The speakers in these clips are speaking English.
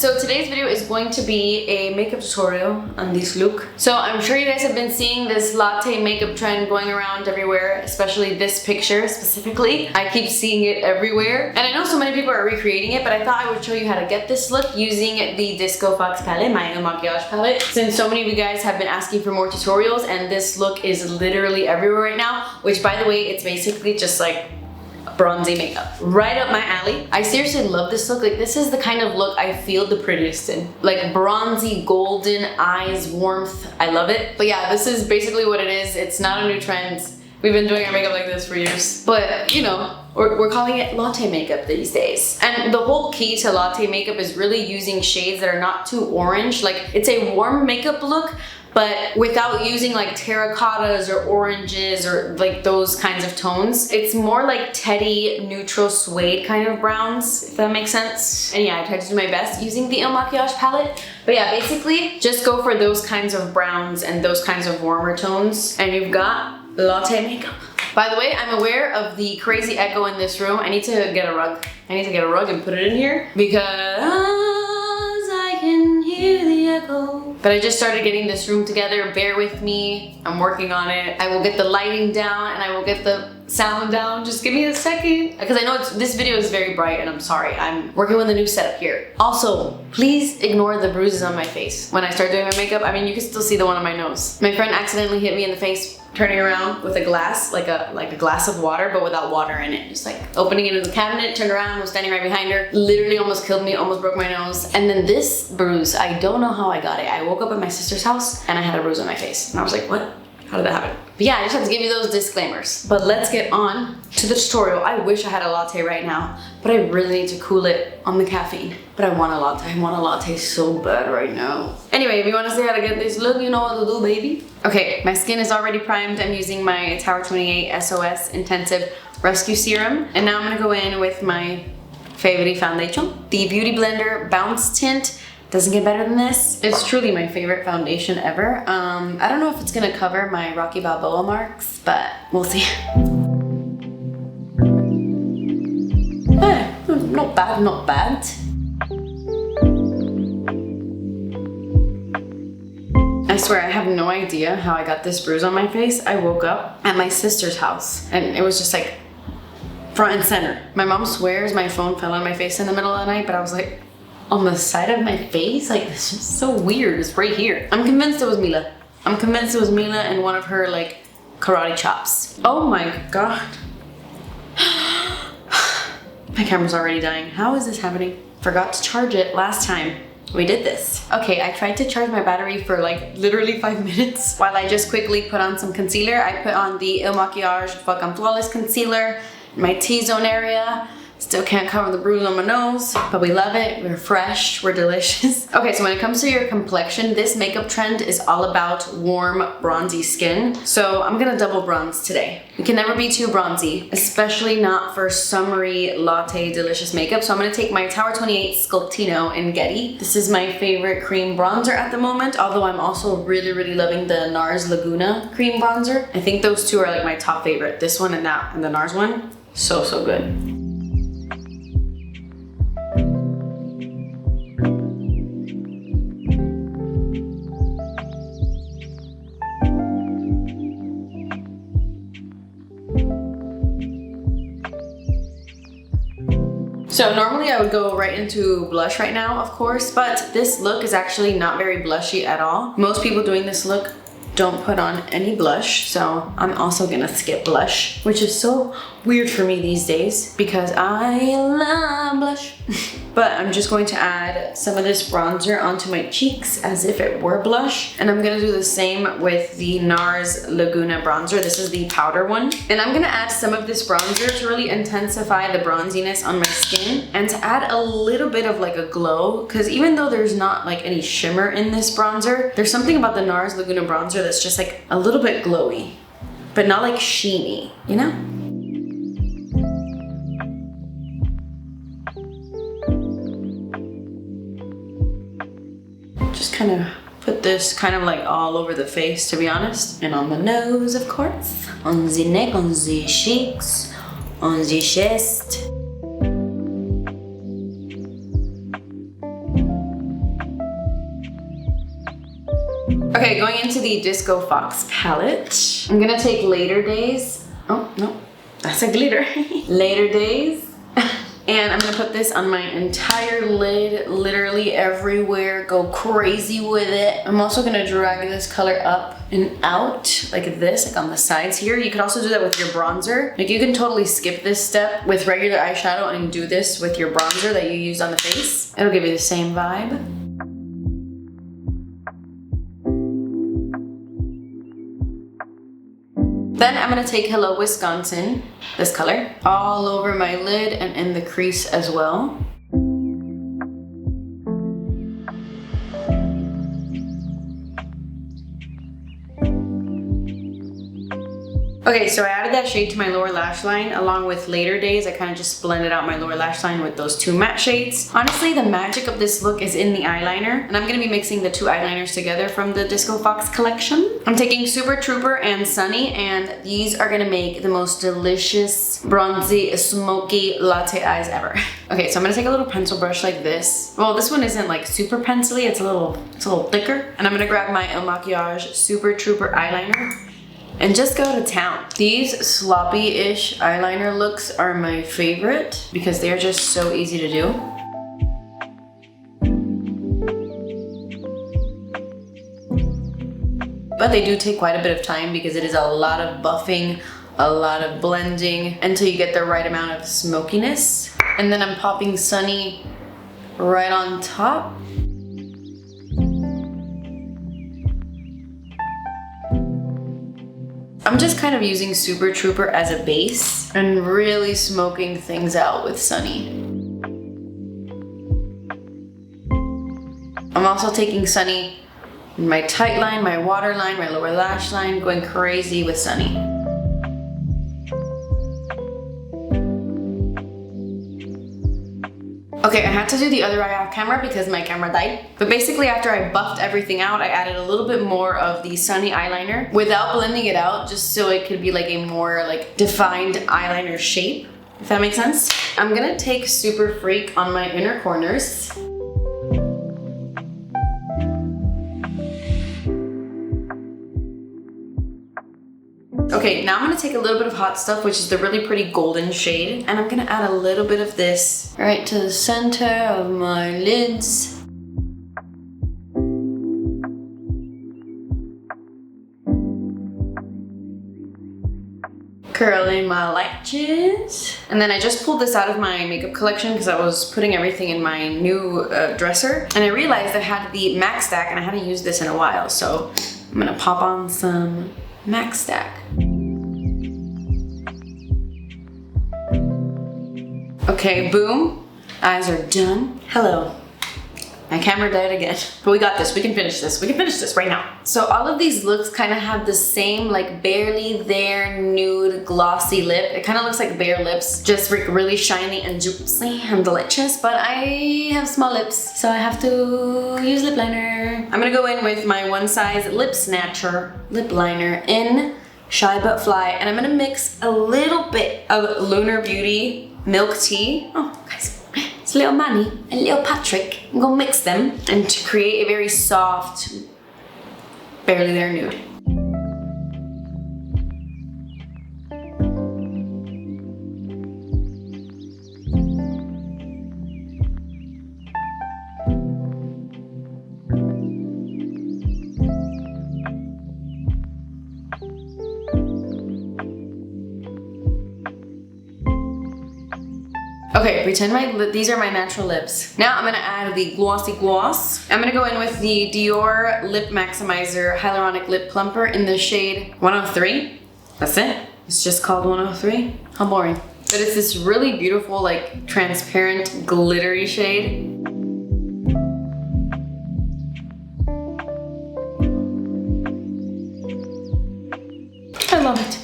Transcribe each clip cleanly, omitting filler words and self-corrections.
so today's video is going to be a makeup tutorial on this look. So I'm sure you guys have been seeing this latte makeup trend going around everywhere, especially this picture specifically. I keep seeing it everywhere. And I know so many people are recreating it, but I thought I would show you how to get this look using the Disco Fox palette, my Makiage palette. Since so many of you guys have been asking for more tutorials, and this look is literally everywhere right now, which by the way, it's basically just like bronzy makeup. Right up my alley. I seriously love this look. Like, this is the kind of look I feel the prettiest in. Like bronzy, golden eyes, warmth. I love it. But yeah, this is basically what it is. It's not a new trend. We've been doing our makeup like this for years. But, you know, we're calling it latte makeup these days. And the whole key to latte makeup is really using shades that are not too orange. Like, it's a warm makeup look, but without using like terracottas or oranges or like those kinds of tones. It's more like teddy, neutral suede kind of browns, if that makes sense. And yeah, I tried to do my best using the Makiage palette. But yeah, basically just go for those kinds of browns and those kinds of warmer tones, and you've got latte makeup. By the way, I'm aware of the crazy echo in this room. I need to get a rug. I need to get a rug and put it in here because I can hear the echo. But I just started getting this room together. Bear with me. I'm working on it. I will get the lighting down and I will get the sound down. Just give me a second. Because I know this video is very bright and I'm sorry. I'm working with a new setup here. Also, please ignore the bruises on my face. When I start doing my makeup, I mean, you can still see the one on my nose. My friend accidentally hit me in the face turning around with a glass, like a glass of water, but without water in it. Just like opening it in the cabinet, turned around, was standing right behind her. Literally almost killed me, almost broke my nose. And then this bruise, I don't know how I got it. I woke up at my sister's house and I had a bruise on my face. And I was like, what? How did that happen? But yeah, I just have to give you those disclaimers. But let's get on to the tutorial. I wish I had a latte right now, but I really need to cool it on the caffeine. But I want a latte. I want a latte so bad right now. Anyway, if you want to see how to get this look, you know what to do, baby. Okay, my skin is already primed. I'm using my Tower 28 SOS Intensive Rescue Serum. And now I'm gonna go in with my favorite foundation, the Beauty Blender Bounce Tint. Doesn't get better than this. It's truly my favorite foundation ever. I don't know if it's gonna cover my Rocky Balboa marks, but we'll see. Not bad, not bad. I swear I have no idea how I got this bruise on my face. I woke up at my sister's house and it was just like front and center. My mom swears my phone fell on my face in the middle of the night, but I was like, on the side of my face? Like, this is so weird. It's right here. I'm convinced it was Mila. I'm convinced it was Mila and one of her like karate chops. Oh my god. My camera's already dying. How is this happening? Forgot to charge it last time we did this. Okay, I tried to charge my battery for like literally 5 minutes while I just quickly put on some concealer. I put on the Makiage Fuck I'm Flawless concealer in my T-zone area. Still can't cover the bruise on my nose, but we love it. We're fresh, we're delicious. Okay, so when it comes to your complexion, this makeup trend is all about warm, bronzy skin. So I'm gonna double bronze today. We can never be too bronzy, especially not for summery, latte, delicious makeup. So I'm gonna take my Tower 28 Sculptino in Getty. This is my favorite cream bronzer at the moment, although I'm also really, really loving the NARS Laguna cream bronzer. I think those two are like my top favorite. This one and that, and the NARS one. So, so good. So normally I would go right into blush right now, of course, but this look is actually not very blushy at all. Most people doing this look don't put on any blush, so I'm also gonna skip blush, which is so weird for me these days because I love blush. But I'm just going to add some of this bronzer onto my cheeks as if it were blush. And I'm gonna do the same with the NARS Laguna bronzer. This is the powder one. And I'm gonna add some of this bronzer to really intensify the bronziness on my skin and to add a little bit of like a glow, because even though there's not like any shimmer in this bronzer, there's something about the NARS Laguna bronzer that's just like a little bit glowy, but not like sheeny, you know? Just kind of put this kind of like all over the face, to be honest. And on the nose, of course. On the neck, on the cheeks, on the chest. Okay, going into the Disco Fox palette. I'm gonna take Later Days. Oh, no, that's a glitter. Later Days. And I'm gonna put this on my entire lid, literally everywhere. Go crazy with it. I'm also gonna drag this color up and out like this, like on the sides here. You could also do that with your bronzer. Like you can totally skip this step with regular eyeshadow and do this with your bronzer that you used on the face. It'll give you the same vibe. Then I'm gonna take Hello Wisconsin, this color, all over my lid and in the crease as well. Okay, so I added that shade to my lower lash line along with Later Days. I kind of just blended out my lower lash line with those two matte shades. Honestly, the magic of this look is in the eyeliner, and I'm gonna be mixing the two eyeliners together from the Disco Fox collection. I'm taking Super Trooper and Sonny, and these are gonna make the most delicious, bronzy, smoky latte eyes ever. Okay, so I'm gonna take a little pencil brush like this. Well, this one isn't like super pencily, it's a little thicker. And I'm gonna grab my Makiage Super Trooper eyeliner and just go to town. These sloppy-ish eyeliner looks are my favorite because they're just so easy to do. But they do take quite a bit of time because it is a lot of buffing, a lot of blending until you get the right amount of smokiness. And then I'm popping Sonny right on top. I'm just kind of using Super Trooper as a base and really smoking things out with Sonny. I'm also taking Sonny in my tight line, my waterline, my lower lash line, going crazy with Sonny. Okay, I had to do the other eye off camera because my camera died. But basically after I buffed everything out, I added a little bit more of the Sonny eyeliner without blending it out, just so it could be like a more like defined eyeliner shape, if that makes sense. I'm gonna take Super Freak on my inner corners. Okay, now I'm gonna take a little bit of Hot Stuff, which is the really pretty golden shade, and I'm gonna add a little bit of this right to the center of my lids. Curling my lashes. And then I just pulled this out of my makeup collection because I was putting everything in my new dresser, and I realized I had the Macstack and I hadn't used this in a while, so I'm gonna pop on some Macstack. Okay, boom. Eyes are done. Hello. My camera died again. But we got this. We can finish this. We can finish this right now. So all of these looks kind of have the same like barely there nude glossy lip. It kind of looks like bare lips, just really shiny and juicy and delicious. But I have small lips, so I have to use lip liner. I'm gonna go in with my One Size Lip Snatcher lip liner in Shy But Fly, and I'm gonna mix a little bit of Lunar Beauty Milk Tea. Oh, guys, it's little Manny and little Patrick. I'm gonna mix them and to create a very soft, barely there nude. Okay, pretend these are my natural lips. Now I'm gonna add the glossy gloss. I'm gonna go in with the Dior Lip Maximizer Hyaluronic Lip Plumper in the shade 103. That's it. It's just called 103. How boring. But it's this really beautiful, like, transparent, glittery shade. I love it.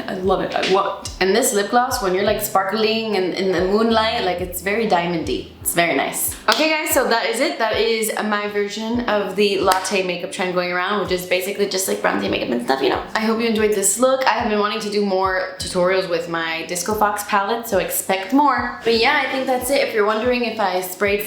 I love it, I love it. And this lip gloss, when you're like sparkling and in the moonlight, like it's very diamondy. It's very nice. Okay guys, so that is it. That is my version of the latte makeup trend going around, which is basically just like bronzy makeup and stuff, you know. I hope you enjoyed this look. I have been wanting to do more tutorials with my Disco Fox palette, so expect more. But yeah, I think that's it. If you're wondering if I sprayed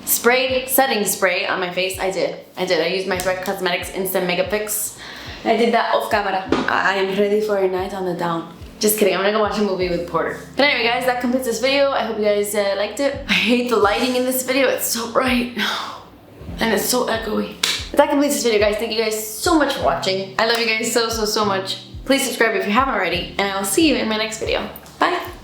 sprayed setting spray on my face. I did. I used my Fxck Cosmetics Instant Makeup Fix. I did that off camera. I am ready for a night on the town. Just kidding, I'm gonna go watch a movie with Porter. But anyway guys, that completes this video. I hope you guys liked it. I hate the lighting in this video, it's so bright. And it's so echoey. But that completes this video guys. Thank you guys so much for watching. I love you guys so much. Please subscribe if you haven't already, and I will see you in my next video. Bye!